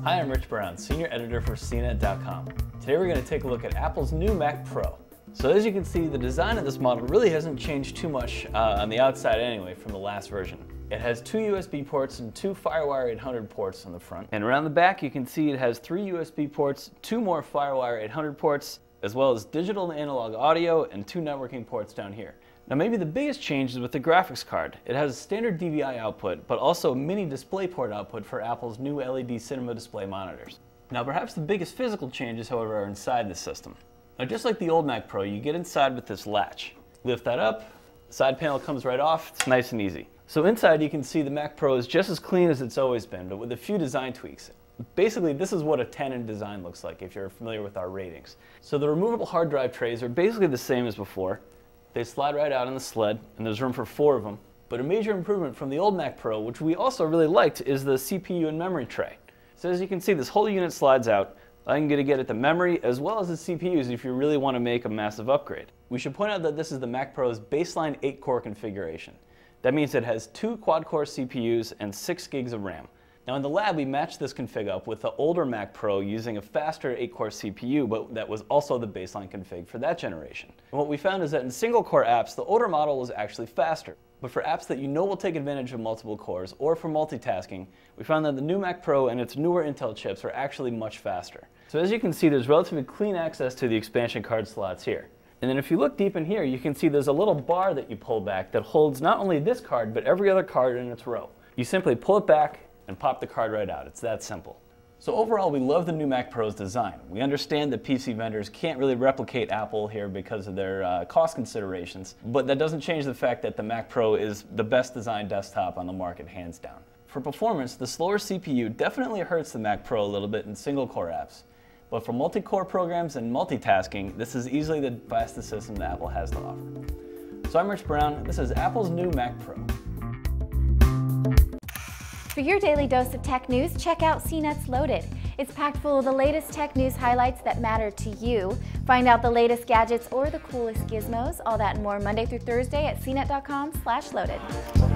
Hi, I'm Rich Brown, Senior Editor for CNET.com. Today we're going to take a look at Apple's new Mac Pro. So as you can see, the design of this model really hasn't changed too much on the outside anyway from the last version. It has 2 USB ports and 2 FireWire 800 ports on the front. And around the back you can see it has 3 USB ports, 2 more FireWire 800 ports, as well as digital and analog audio and 2 networking ports down here. Now maybe the biggest change is with the graphics card. It has a standard DVI output, but also a mini DisplayPort output for Apple's new LED Cinema display monitors. Now perhaps the biggest physical changes, however, are inside the system. Now just like the old Mac Pro, you get inside with this latch. Lift that up, the side panel comes right off, it's nice and easy. So inside you can see the Mac Pro is just as clean as it's always been, but with a few design tweaks. Basically, this is what a 10 in design looks like if you're familiar with our ratings. So the removable hard drive trays are basically the same as before. They slide right out on the sled, and there's room for 4 of them. But a major improvement from the old Mac Pro, which we also really liked, is the CPU and memory tray. So as you can see, this whole unit slides out. I'm going to get at the memory as well as the CPUs if you really want to make a massive upgrade. We should point out that this is the Mac Pro's baseline 8-core configuration. That means it has 2 quad-core CPUs and 6 gigs of RAM. Now in the lab, we matched this config up with the older Mac Pro using a faster 8-core CPU, but that was also the baseline config for that generation. And what we found is that in single-core apps, the older model was actually faster. But for apps that you know will take advantage of multiple cores, or for multitasking, we found that the new Mac Pro and its newer Intel chips are actually much faster. So as you can see, there's relatively clean access to the expansion card slots here. And then if you look deep in here, you can see there's a little bar that you pull back that holds not only this card, but every other card in its row. You simply pull it back and pop the card right out. It's that simple. So overall, we love the new Mac Pro's design. We understand that PC vendors can't really replicate Apple here because of their cost considerations, but that doesn't change the fact that the Mac Pro is the best designed desktop on the market, hands down. For performance, the slower CPU definitely hurts the Mac Pro a little bit in single-core apps, but for multi-core programs and multitasking, this is easily the fastest system that Apple has to offer. So I'm Rich Brown, this is Apple's new Mac Pro. For your daily dose of tech news, check out CNET's Loaded. It's packed full of the latest tech news highlights that matter to you. Find out the latest gadgets or the coolest gizmos, all that and more Monday through Thursday at cnet.com/loaded.